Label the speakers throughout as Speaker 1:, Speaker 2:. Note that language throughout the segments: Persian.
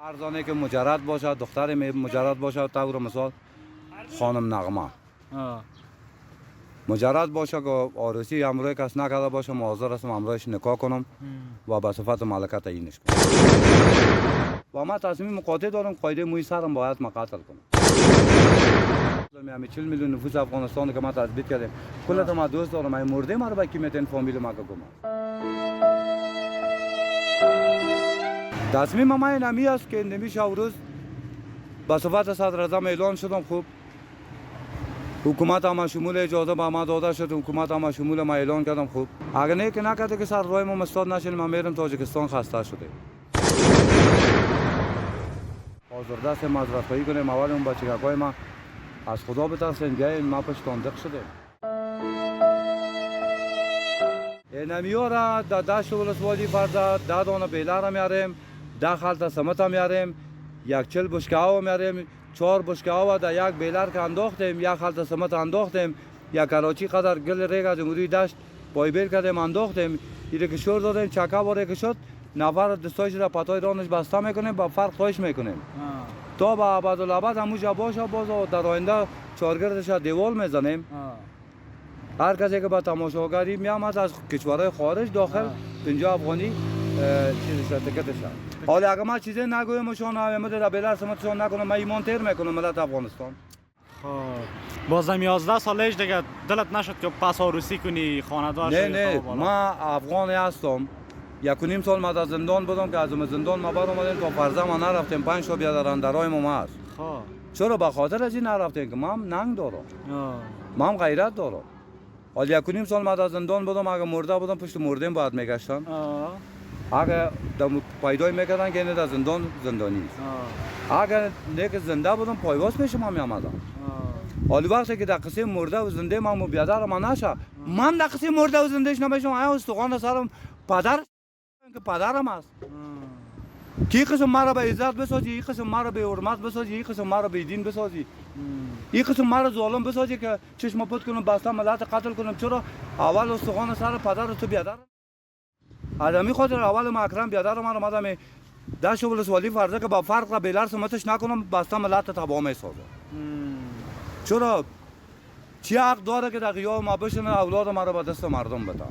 Speaker 1: ارزانه که مجرد باشه، دختر مجرد باشه، طور مثال خانم نغمه مجرد باشه که عروسی امروی کس نکرده باشه، ما حاضر هستم امرویش نکاح کنم و به صفت ملکه تعیینش کنم. و ما تصمیم قاطع دارم قاعده موی سرم باید ما قتل کنم. همه 40 میلیون نفوس افغانستان که ما تثبیت کردیم کل ما دوست دارم، من مرده ما رو به کیمیت فامیل ما که گم. تصمیم ما این است که نمیشه روز به صفت صدر اعظم اعلان شدم. خوب حکومت هم شمول اجازه به ما داده شد، حکومت هم شمول ما اعلان کردم. خوب اگر نه که نکرده که سر راه ما مستاد نشین، ما میرم تاجیکستان. خسته شده حاضر دست معذرت خواهی کنیم. اول اون بچگکای ما از خدا بترسین، گاهی ما پشتاندق شده. اینمیو را در دشت ولسوالی فردا 10 دانه بیلر میاریم، 10 خلطه سمت میاریم، 40 بشکه ها میاریم، 4 بشکه ها در یک بیلر که انداختیم، 1 خلطه سمت انداختیم، 1 کراچی قدر گل ریگ از جمهوری دشت پایبیل کردیم انداختیم. اینه که شور دادیم، چکه واره که شد نفر دستایش را پتای رانش بسته میکنیم، با فرق خواهش میکنیم تا به ابدالابد هموجا باشه. باز در آینده چارگردش دیوال میزنیم. هر کسی که با تماشاگری میامد از کشورهای خارج داخل 50 افغانی چیزش تکتش. حالا اگر ما چیزی نگویم شون همه در بیلر سمتشون نکنم، من ایمان تیر میکنم ملت افغانستان.
Speaker 2: خب بازم 11 سالش دیگه دلت نشد که پس عروسی کنی خانه‌دار شدی؟
Speaker 1: نه ما افغانی هستم. 1.5 سال ما در زندان بودم که از زندان ما بر اومدیم تا فرزه ما نرفتیم. 5 تا بیا در اندرای ما هست.
Speaker 2: خب
Speaker 1: چرا به خاطر از این نرفتیم که ما هم ننگ دارم، ما هم غیرت دارم. حالا 1.5 سال ما در زندان بودم، اگه مرده بودم پشت مردیم باید میگشتن. اگه پیدای میکردن که اینه در زندان زندانی است. اگر نه که زنده بودم پایواز پیش ما میامدم. حالا وقتی که در قصه مرده و زنده ما بیادر ما نشه، من در قصه مرده و زندهش نمیشم. آیا استخوان سرم پدر که پدرم است. کی قسم مرا به عزت بسازی، این قسم مرا به حرمت بسازی، این قسم مرا به دین بسازی، این قسم مرا ظالم بسازی که چشم پد کنم بسته ملت قتل کنم. چرا اول استخوان سر پدر تو بیادر آدمی خاطر اول ما اکرم بیادر ما آمدم دشت ولسوالی فرضه که با فرق را بیلر سمتش نکنم بسته ملت تباه میسازه. چرا چی حق داره که در غیاب ما بشنه اولاد ما رو به دست مردم بده؟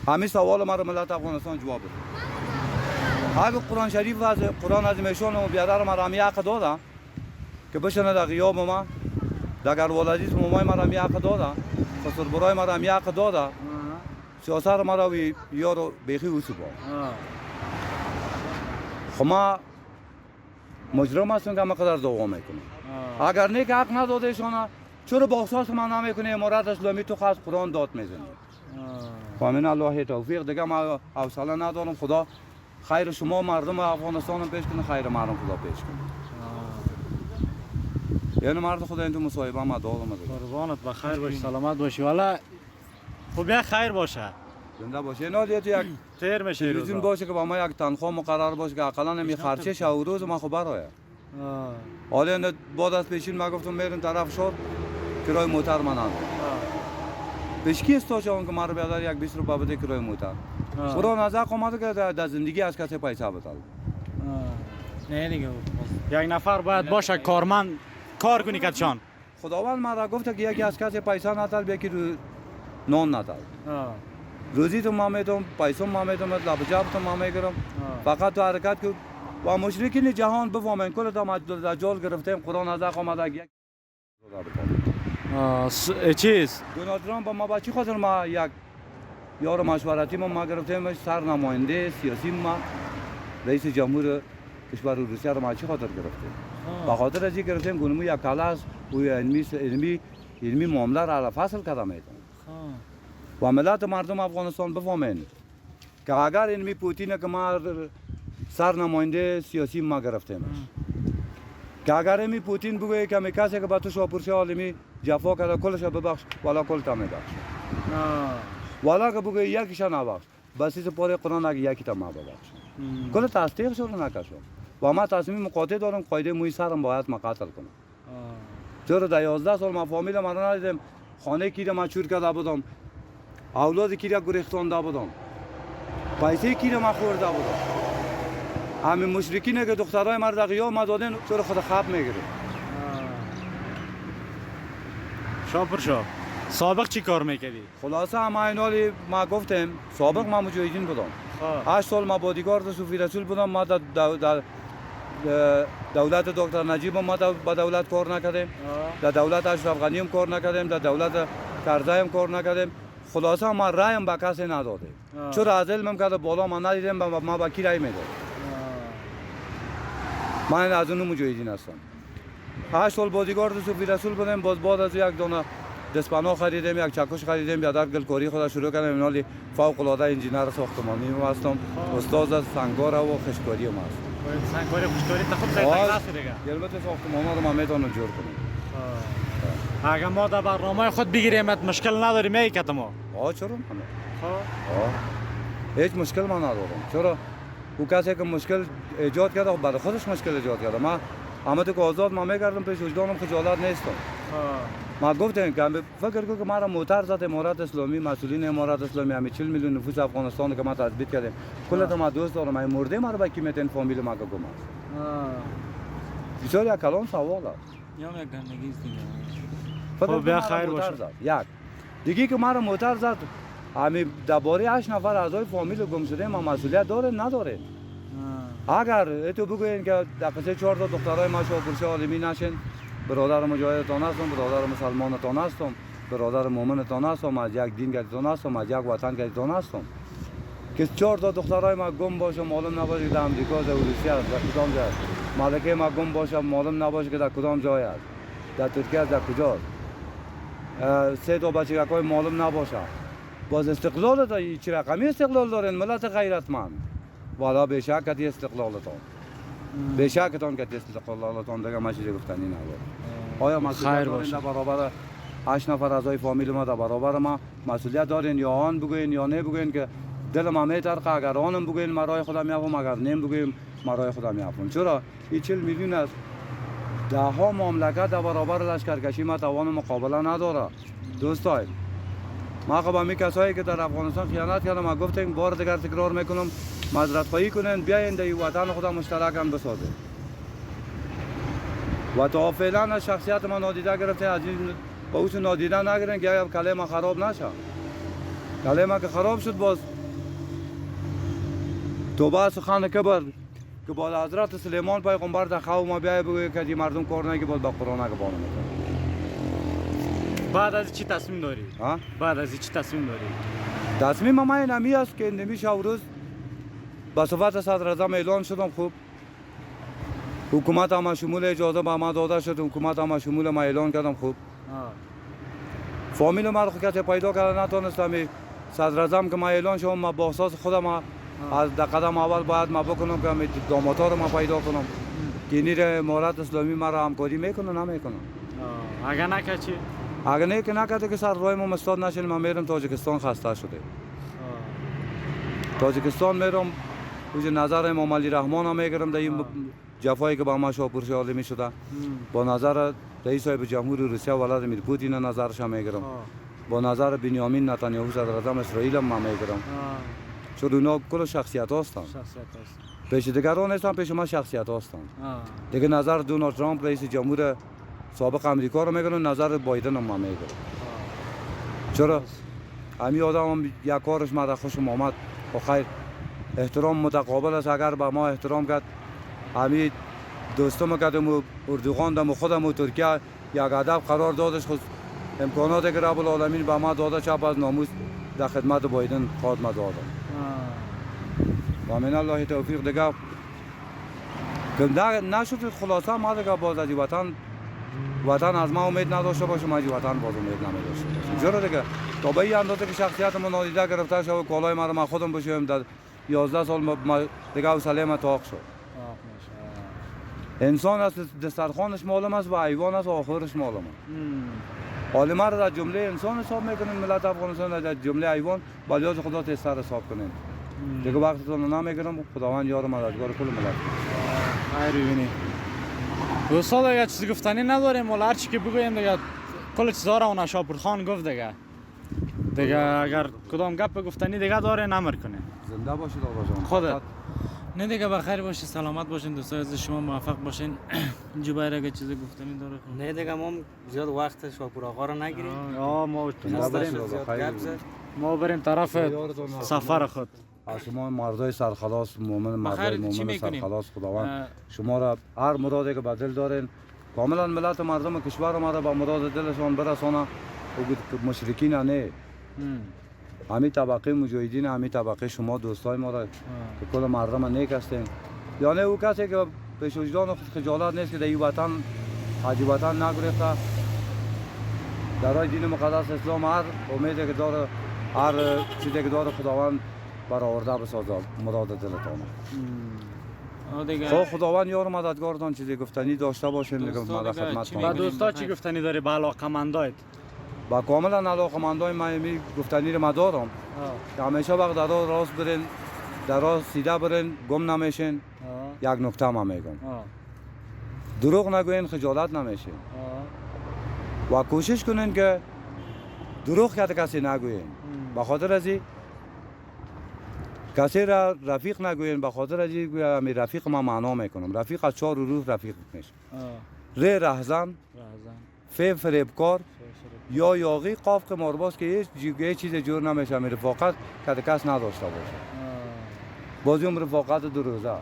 Speaker 1: همین سوال ما رو ملت افغانستان جواب بده. اگه قرآن شریف و قرآن عظیمشان و بیادر ما را حق داده که بشنه در غیاب ما، در ولادیت مامای ما را حق داده، خسر برای ما را حق داده، سیاست ما را یارو بیخی وسوبا. خب ما مجرم هستیم که ما قدر دعوا میکنیم. اگر نه که حق نداده شونه، چرا با احساس ما نمیکنه امارت اسلامی تو خاص قرآن داد میزنه؟ فامین الله توفیق. دیگه ما حوصله ندارم. خدا خیر شما مردم افغانستان هم پیش کنه، خیر مردم خدا پیش کنه. یعنی مرد خدا این تو مصاحبه ما دارم.
Speaker 2: قربانت بخیر باشی، سلامت باشی. والا خب بیا خیر باشه،
Speaker 1: زنده باشه. نه دیگه یک
Speaker 2: تیر میشه روز
Speaker 1: باشه که با ما یک تنخواه مقرر باشه که اقلا نمی خرچه شو روز ما خبر آید. حالا بعد از پیشین ما گفتم میرم طرف شد کرای موتر من ندارم. پیش کی استاشون که ما رو بیادر یک 20 روپیه بده کرای موتر. قرآن از حق اومده که در زندگی از کسی پیسه بده.
Speaker 2: نه دیگه یک نفر باید باشه کارمند کار کنی کدشان.
Speaker 1: خداوند ما را گفت که یکی از کسی پیسه نتال یکی رو نان نتال. روزی تو ما میدم، پیسه ما میدم، لبجاب تو ما میگیرم. فقط تو حرکت که و مشرکین جهان بفهمن کل تا دجال گرفتیم. قرآن از حق اومده یک
Speaker 2: چیز
Speaker 1: دونالد ترامپ ما با چی خاطر ما یک یار مشورتی ما گرفتیم، سر نماینده سیاسی ما رئیس جمهور کشور روسیه رو ما چی خاطر گرفتیم؟ با خاطر از این گرفتیم گونمو یک کلاس و علمی معامله را فصل کرده میتون و ملت مردم افغانستان بفهمن که اگر علمی پوتین که ما سر نماینده سیاسی ما گرفتیم، که اگر علمی پوتین بگویه که کسی که با تو شاپورشی عالمی جفا کرده کلش ببخش والا کل تا میبخش، والا که بگویه یکیش نبخش بس از پاره قرآن اگه یکی تا ما ببخش کل تصدیق شد نکشم و ما تصمیم قاطع دارم قاعده موی سرم باید ما قتل کنم. چرا در 11 سال ما فامیل ما را ندیدم، خانه کی را ما چور کرده بودم، اولاد کی را گریختانده بودم، پیسه کی را ما خورده بودم. همین مشرکینه که دخترای ما رو در قیام دادن چرا خود خواب میگیره.
Speaker 2: شاپر شو سابق چی کار میکردی؟
Speaker 1: خلاصه همه اینالی ما گفتم سابق ما مجاهدین بودم. 8 سال ما بادیگارد صوفی رسول بودم. ما در دولت دکتر نجیب ما با دولت کار نکردیم. در دولت اشرف غنی هم کار نکردیم. در دولت کرزی هم کار نکردیم. خلاصه ما رایم به کسی ندادیم. چرا از علمم که بالا ما ندیدیم ما با کی رای میدادیم. من از اون مجاهدین هستم. 8 سال بادیگارد صوفی رسول بودم. باز بعد از یک دونه دستپناه خریدیم، یک چکش خریدیم، یا در گلکاری خود شروع کردیم. اینالی فوق العاده انجینر ساختمانی هستم. استاد از سنگار و خشکاری هم هستم.
Speaker 2: سنگار خشکاری تا خود خیلی تکلیف دیگه.
Speaker 1: البته ساختمان‌ها رو ما میتونم جور کنیم.
Speaker 2: اگه ما در برنامه خود بگیریم مشکل نداریم میکردم ما.
Speaker 1: چرا؟ هیچ مشکل ما ندارم. چرا؟ او کسی که مشکل ایجاد کرده برای خودش مشکل ایجاد کرده. ما همه تو که آزاد ما میکردم پیش وجدانم خجالت نیستم. ما گفتم که فکر کنم که ما را موتر زد امارات اسلامی، مسئولین امارات اسلامی همه 40 میلیون نفوس افغانستان که ما تثبیت کردیم. کل ما دوست دارم. ما مرده ما رو با کی میتن فامیل ما که گم است. بسیار یک کلام سوال است.
Speaker 2: یا یک گندگی است دیگه.
Speaker 1: خب بیا خیر باشه. یک دیگه که ما را موتر زد همین درباره 8 نفر اعضای فامیل گم شده ما مسئولیت داره نداره. اگر تو بگوین که در قصه 4 تا دخترای ما شاپورشه عالمی نشین، برادر مجاهدتان هستم، برادر مسلمانتان هستم، برادر مؤمنتان هستم، از یک دین گردتان هستم، از یک وطن گردتان هستم. که 4 تا دخترای ما گم باشه معلوم نباشه در امریکا در روسیه است در کدام جای است. ملکه ما گم باشه معلوم نباشه که در کدام جای است. در ترکیه است در کجاست. 3 تا بچگکای معلوم نباشه. باز استقلال تا چه رقمی استقلال دارن ملت غیرتمند. والا به شک که استقلالتان. به شکتان که استقلالتان دیگه ما چیزی گفتنی نداره. آیا مسئولیت دارین در برابر 8 نفر اعضای فامیل ما در برابر ما مسئولیت دارین یا آن بگوین یا نه بگوین که دل ما میترقه اگر آنم بگوین ما رای خودم میافم اگر نیم بگویم ما رای خودم میافم. چرا؟ این 40 میلیون است. ده ها مملکت در برابر لشکرکشی ما توان مقابله نداره. دوستای ما با می کسایی که در افغانستان خیانت کردن ما گفتیم بار دیگر تکرار میکنم معذرت خواهی کنین بیاین در وطن خودم مشترک هم بسازیم. و تا فعلا شخصیت ما نادیده گرفتین از این با اوش نادیده نگیرین که اگر کلمه خراب نشه. کلمه که خراب شد باز توبه سخن کبر که با حضرت سلیمان پیغمبر در خواب ما بیای بگوی که مردم کار نگی باز با قرآن که بانه میکنه.
Speaker 2: بعد از چی تصمیم داری؟ بعد از چی تصمیم داری؟
Speaker 1: تصمیم ما اینمی است که نمیشه روز با صفت صدر اعظم اعلان شدم. خوب حکومت هم شمول اجازه به ما داده شد. حکومت هم شمول ما اعلان کردم. خوب فامیل ما رو کسی پیدا کرده نتونستم. صدر اعظم که ما اعلان شدم ما با احساس خودم از در قدم اول باید ما بکنم که داماتا رو ما پیدا کنم که اینی امارات اسلامی ما را همکاری میکنه نمیکنه.
Speaker 2: اگر نکرد چی؟
Speaker 1: اگر نه که نکرده که سر راه ما مستاد نشین ما میرم تاجیکستان خسته شده. تاجیکستان میرم وجه نظر امام علی رحمان هم میگیرم در این جفایی که با ما شاپورشه عالمی شده. با نظر رئیس صاحب جمهور روسیه ولادیمیر پوتین نظرش هم میگیرم. با نظر بنیامین نتانیاهو صدر اعظم اسرائیل هم میگیرم. چون اونا کل شخصیت هستند. پیش دیگران نیستن پیش ما شخصیت هستند. دیگه نظر دونالد ترامپ رئیس جمهور سابق امریکا رو میگیرن نظر بایدن هم میگیرن. چرا؟ همین آدم هم یک کارش ما در خوشم آمد. خیر احترام متقابل است. اگر به ما احترام کرد همین دوستم کردم اردوغان دم خودم و ترکیه یک ادب قرار دادش خود امکاناتی که رب العالمین به ما داده چپ از ناموس در خدمت بایدن خادمه دادم. و من الله توفیق دیگه که نشد خلاصه ما دیگه باز از وطن از ما امید نداشته باشه ما از وطن باز امید نداشته باشه. چرا دیگه تا به این اندازه که شخصیت ما نادیده گرفته شد و کالای ما رو ما خودم بشویم در 11 سال ما دیگه حوصله ما طاق شد. انسان است دسترخوانش معلوم است و حیوان است و آخرش معلوم است. حال ما را در جمله انسان حساب میکنین ملت افغانستان در جمله حیوان با لیاز خدا تستر حساب کنین. دیگه وقتتون رو نمیگیرم خداوند یار مددگار کل ملت.
Speaker 2: خیر ببینی دوستا دیگه چیزی گفتنی نداریم ولی هر چی که بگویم دیگه کل چیزا رو اون شاپورخان گفت دیگه اگر کدام گپ گفتنی دیگه داره نمر کنه.
Speaker 1: زنده باشید آقا جان.
Speaker 2: خودت نه دیگه بخیر باشین، سلامت باشین دوستان، از شما موفق باشین. جبیر اگه چیزی گفتنی داره خب.
Speaker 3: نه دیگه ما زیاد وقت شاپور آقا رو نگیریم.
Speaker 2: ما بریم طرف سفر خود.
Speaker 1: از شما مردای سرخلاص مومن، مردای مومن سرخلاص خداوند شما را هر مرادی که به دل دارین کاملا ملت مردم کشور ما را به مراد دلشان برسانه و مشرکین نه. همین طبقه مجاهدین، همین طبقه شما دوستای ما را که کل مردم نیک هستین، یعنی او کسی که پیش وجدان خود خجالت نیست که در این وطن حاجی وطن نگرفته، در دین مقدس اسلام هر امیدی که داره، هر چیزی که داره خداوند برآورده بسازه مراد دلتان. خب خداوند یار مددگارتان چیزی گفتنی داشته باشین دیگه ما خدمت کنم.
Speaker 2: با دوستا چی گفتنی داری با علاقمندایت؟
Speaker 1: با کاملا علاقمندای من می گفتنی رو دارم که همیشه وقت در راست برین، در راست سیده برین، گم نمیشین. یک نکته ما میگم، دروغ نگوین، خجالت نمیشین و کوشش کنین که دروغ که کسی نگوین. به خاطر ازی کسی را رفیق نگوین، به خاطر ازی می رفیق ما معنا میکنم. رفیق از 4 روح رفیق میشه. ر رهزن، ف فریبکار، یا یاغی، قاف قمارباز که هیچ چیز جور نمیشه. می رفاقت که کس نداشته باشه. بازی هم رفاقت 2 روزه.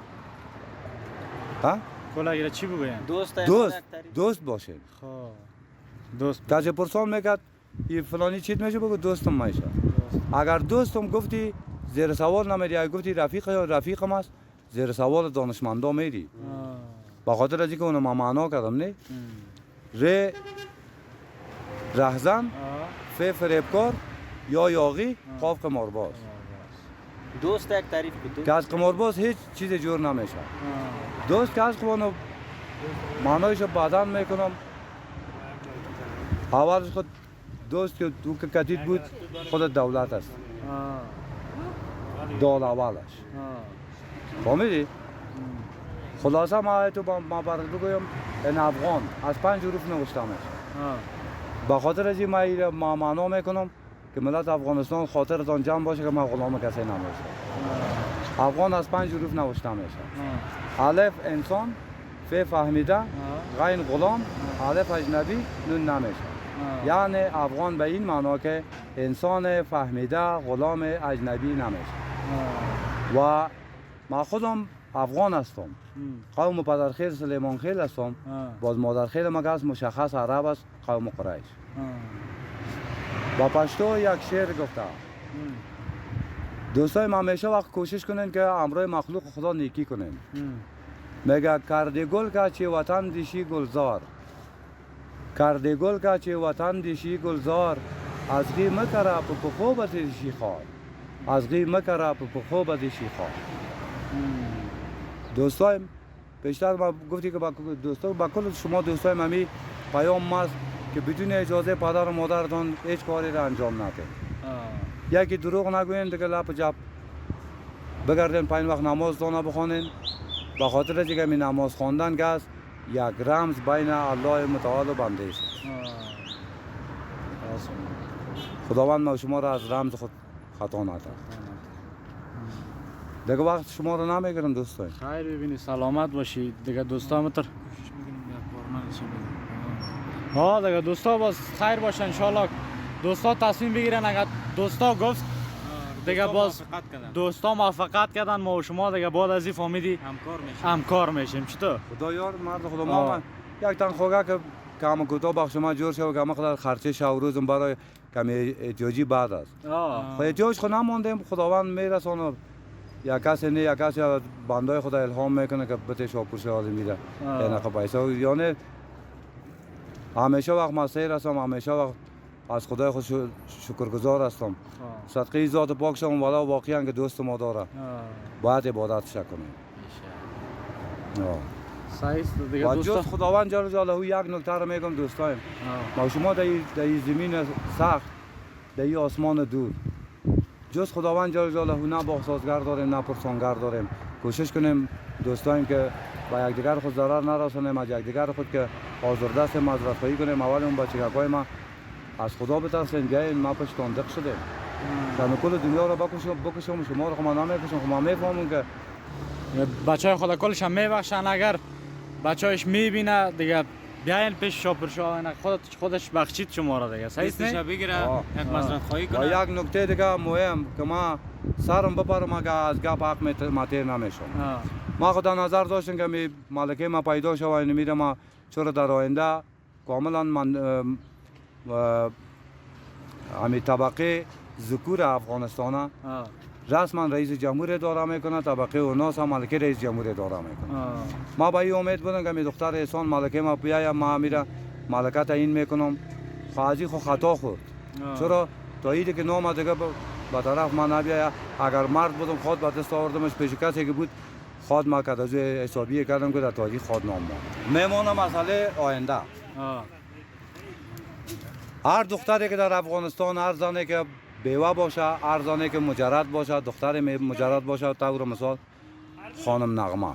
Speaker 1: ها؟
Speaker 2: کلا اگر چی بگویم؟
Speaker 1: دوست باشین.
Speaker 2: خب دوست.
Speaker 1: کسی پرسان میکرد این فلانی چیت میشه بگو دوستم میشه. اگر دوستم گفتی زیر سوال نمیری، اگر گفتی رفیق یا رفیقم است زیر سوال دانشمندا میری. به خاطر از اینکه اونو ما معنا کردم نه. ر رهزن، ف فریبکار، یا یاغی، قاف قمارباز.
Speaker 3: دوست یک تعریف بود.
Speaker 1: که از قمارباز هیچ چیز جور نمیشه. دوست که از قمارباز معنایش بعداً میکنم. اولش خود دوست که تو که کتید بود خود دولت است. دال اولش. فهمیدی؟ خلاصه ما تو ما برات بگویم این افغان از 5 حروف نوشته میشه. به خاطر از این ما معنا میکنم که ملت افغانستان خاطرتان جمع باشه که ما غلام کسی نمیشه. افغان از 5 حروف نوشته میشه. الف انسان، ف فهمیده، غین غلام، الف اجنبی، نون نمیشه. یعنی افغان به این معنا که انسان فهمیده، غلام اجنبی نمیشه. و ما خودم افغان هستم. قوم پدرخیل سلیمان خیل هستم. باز مادرخیل مگه از مشخص عرب است، قوم قریش. با پشتو یک شعر گفته. دوستای ما همیشه وقت کوشش کنین که امروی مخلوق خدا نیکی کنین. میگه کرده گل که چه وطن دیشی گلزار، کرده گل که چه وطن دیشی گلزار، از غی مکره پخو بدیشی خوار، از غی مکره پخو بدیشی خوار. دوستای بیشتر ما گفتی که با دوستا با کل شما دوستای ممی پیام ماست که بدون اجازه پدر و مادرتان هیچ کاری را انجام ندید. یکی دروغ نگوین دیگه لپ جب بگردین پایین وقت نمازتان بخونین. به خاطر از اینکه می نماز خواندن که است یک رمز بین الله متعال و بنده است. خداوند ما شما را از رمز خود خطا نکنه. دیگه وقت شما رو نمیگیرم دوستان.
Speaker 2: خیر ببینی سلامت باشی دیگه دوستا متر. ها دیگه دوستا باز خیر باشه ان شاء الله. دوستا تصمیم بگیرن اگر دوستا گفت دیگه باز دوستا موافقت کردن ما و شما دیگه بعد از این فهمیدی همکار میشیم. چطور؟
Speaker 1: خدا یار مرد خدا ما یک تن خوگه که کام کوتاه بخش ما جور شد که ما خدا خرچه شو روزم برای کمی احتیاجی بعد است. خب احتیاج خود نماندیم خداوند میرسونه. یا کسی نه یا کسی بندای خدا الهام میکنه که بته شاپور شاد میده. یعنی خب پیسا یعنی همیشه وقت ما سیر هستم، همیشه وقت از خدای خود شکرگزار هستم. صدقه ذات پاک شم والا واقعا که دوست ما داره. باید عبادت کنیم.
Speaker 2: صحیح دیگه
Speaker 1: دوست. جز خداوند جل جلاله یک نکته رو میگم دوستان. ما شما در این زمین سخت، در این آسمان دور. جز خداوند جل جلاله نه باغسازگر داریم نه پرسانگر داریم. کوشش کنیم دوستان که با یکدیگر خود ضرر نرسونیم، از یکدیگر خود که آزرده هستیم معذرت خواهی کنیم. اول اون بچگکای ما از خدا بترسیم، بیاین ما پشتان دق شدیم. در کل دنیا رو بکشم شما رو خب ما نمیکشم. خب ما میفهمیم که
Speaker 2: بچهای خود کلش هم میبخشن اگر بچه‌هاش میبینه دیگه بیاین پیش شاپرشا خودش بخشید شما را دیگه صحیح
Speaker 3: دستش
Speaker 2: است
Speaker 3: بگیره یک
Speaker 1: آه.
Speaker 3: مزرعه خواهی
Speaker 1: و
Speaker 3: کنه
Speaker 1: یک نکته دیگه مهم که ما سرم بپرم اگه از گپ حق متیر نمیشم. ما خدا نظر داشتیم که می مالکه ما پیدا شد و این میره ما چرا در آینده کاملا من امی طبقه ذکور افغانستان رسما رئیس جمهور اداره میکنه، طبقه اوناس هم مالکه رئیس جمهور اداره میکنه. ما با این امید بودم که می دختر احسان مالکه ما بیایم ما میره مالکه تعیین میکنم. خازی خو خطا خورد. چرا تا ایده که نام دیگه به طرف ما نبیاید. اگر مرد بودم خود به دست آوردمش پیش کسی که بود خود ما کد از حسابی کردم که در تاریخ خود نام میمونه. مسئله آینده هر دختری که در افغانستان، هر زنی که بیوه باشه، هر زنی که مجرد باشه، دختر مجرد باشه، طور مثال خانم نغمه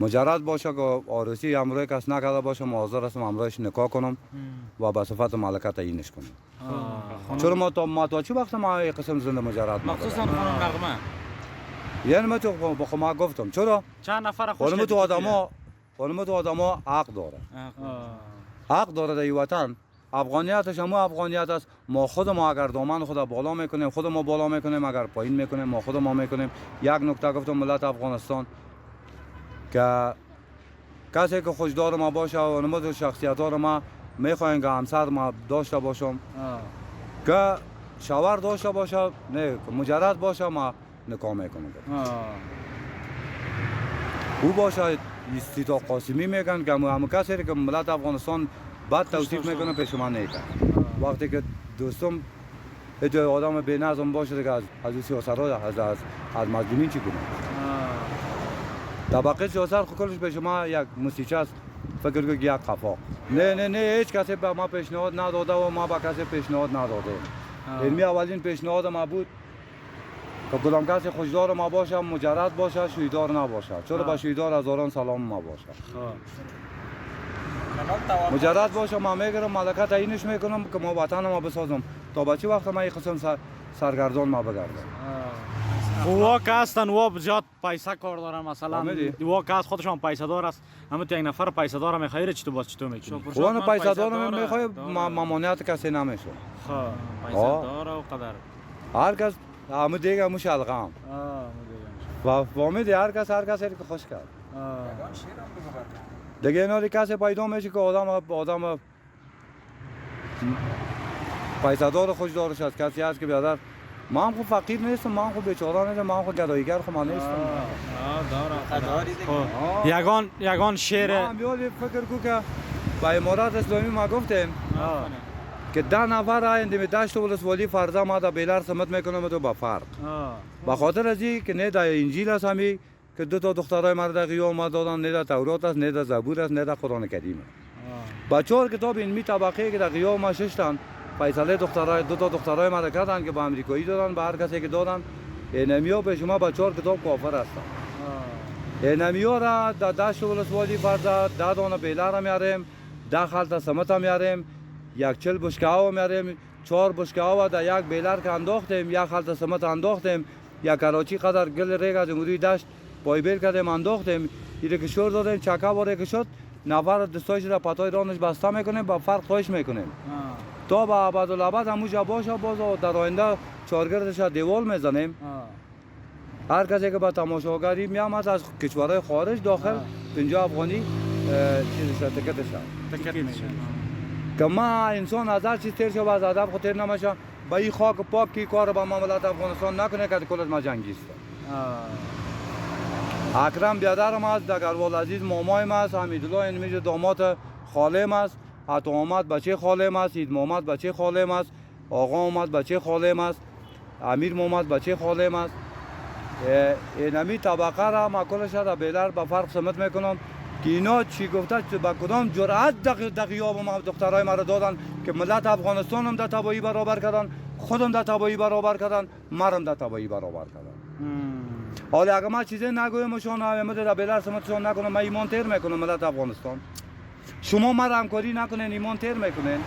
Speaker 1: مجرد باشه که عروسی امروی کس نکرده باشه، حاضر هستم امرویش نکاح کنم و به صفت ملکه تعیینش کنم. چرا ما تا چه وقت ما این قسم زنده مجرد
Speaker 3: مخصوصا خانم نغمه
Speaker 1: یعنی من تو با ما گفتم چرا
Speaker 2: چند نفر خوش
Speaker 1: خانم تو آدما حق داره، حق داره در این وطن. افغانیتش هم افغانیت است. ما خود ما اگر دامن خود بالا میکنیم، خود ما بالا میکنیم، اگر پایین میکنیم ما خود ما میکنیم. یک نکته گفتم ملت افغانستان که کسی که خوشدار ما باشه و نمود شخصیت ها رو ما میخوایم که همسر ما داشته باشم که شوهر داشته باشه، نه مجرد باشه ما نکاح میکنم. او باشه استیتا قاسمی میگن که همه کسی که ملت افغانستان بعد توصیف میکنه پیش من نیکن. وقتی که دوستم هیچ آدم بی نظم باشه که از سیاست ها از مظلومین چی کنه. طبقه سیاست کلش به شما یک موسیقی است، فکر کنید یک قفا. نه هیچ کسی به ما پیشنهاد نداده و ما به کسی پیشنهاد ندادیم. علمی اولین پیشنهاد ما بود که کدام کسی خوشدار ما باشه، مجرد باشه، شویدار نباشه. چرا با شویدار هزاران سلام ما باشه. مجرد باشه ما میگیرم ملکه تعیینش میکنم که ما وطن ما بسازم. تا بچه وقت ما این قسم سرگردان ما بگردم.
Speaker 2: وا که هستن وا زیاد پیسه کار دارن، مثلا وا که خودشان پیسه دار است، همه یک نفر پیسه دار میخواد چطور باز چطور میکنی؟
Speaker 1: اون پیسه دار میخواد ممانعت کسی نمیشه.
Speaker 3: پیسه دار و قدر
Speaker 1: هر کس همه دیگه همه شلغم و فهمیدی هر کس که خوش کرد دیگه. اینا کسی پیدا میشه که آدم پیسه دار خوش دارش است. کسی هست که بیادر ما هم خود فقیر نیستم، ما هم خود بیچاره نیستم، ما هم خود گداییگر خود ما نیستم.
Speaker 2: یگان شعر
Speaker 1: ما هم فکر کو که با امارات اسلامی ما گفتیم که 10 نفر آینده می داشت ولسوالی فرضا ما دا بیلار سمت میکنم تو با فرق. با خاطر از این که نه دا انجیل است همی که 2 تا دخترای مرد قیام ما دادن، نه دا تورات است، نه دا زبور است، نه دا قرآن کریم. با 4 کتاب علمی طبقه که در قیام ما ششتن فیصله دخترای 2 تا دخترای مرد کردن که با امریکایی دادن، به هر کسی که دادن اینمیا به شما با 4 کتاب کافر هستن. اینمیا را دا داشت ولسوالی فرضا 10 دانه بیلار میاریم، 10 خلطه سمت میاریم، 40 بشکه ها میاریم، 4 بشکه ها در یک بیلر که انداختیم، یک خلطه سمت انداختیم، یک کراچی قدر گل ریگ از جمهوری داشت پایبیل کردیم انداختیم، ایره که شور دادیم چکه باره که شد نفر دستایش را پتای رانش بسته میکنیم، با فرق خواهش میکنیم تا با ابدالابد هموجا باشه. باز در آینده چارگردش دیوال میزنیم. هر کسی که با تماشاگری میامد از کشورهای خارج داخل 50 افغانی تکتش که ما انسان از هر چیز تیر شو و از ادب خود تیر نمیشه. با این خاک پاک کی کار با مملکت افغانستان نکنه که کل از ما جنگیست. اکرم بیادرم است، دگروال عزیز مامایم است، حمیدالله اینمیج داماد خالم است، عطا آمد بچه خالم است، عید محمد بچه خالم است، آقا آمد بچه خالم است، امیر محمد بچه خالم است. اینمی طبقه را ما کلش را بیلر به فرق سمت میکنم که اینا چی گفته با کدام جرأت دقیقا ما دخترای ما را دادن که ملت افغانستان هم در تبایی برابر کردن، خودم در تبایی برابر کردن، مرم در تبایی برابر کردن. حالا اگر ما چیزی نگویم شما همه در بیلر سمتشون نکنم، من ایمان تیر میکنم ملت افغانستان. شما مرا همکاری نکنین ایمان تیر میکنین.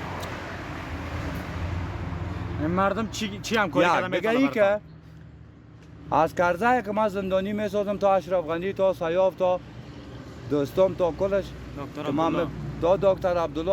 Speaker 2: مردم چی همکاری کردن
Speaker 1: میکنن؟ که از کرزایی که من زندانی میسازم تا اشرف غنی تا سیاف تا دوستم تا کلش
Speaker 3: دکتر
Speaker 1: تمام
Speaker 3: عبدالله.
Speaker 1: تا دکتر عبدالله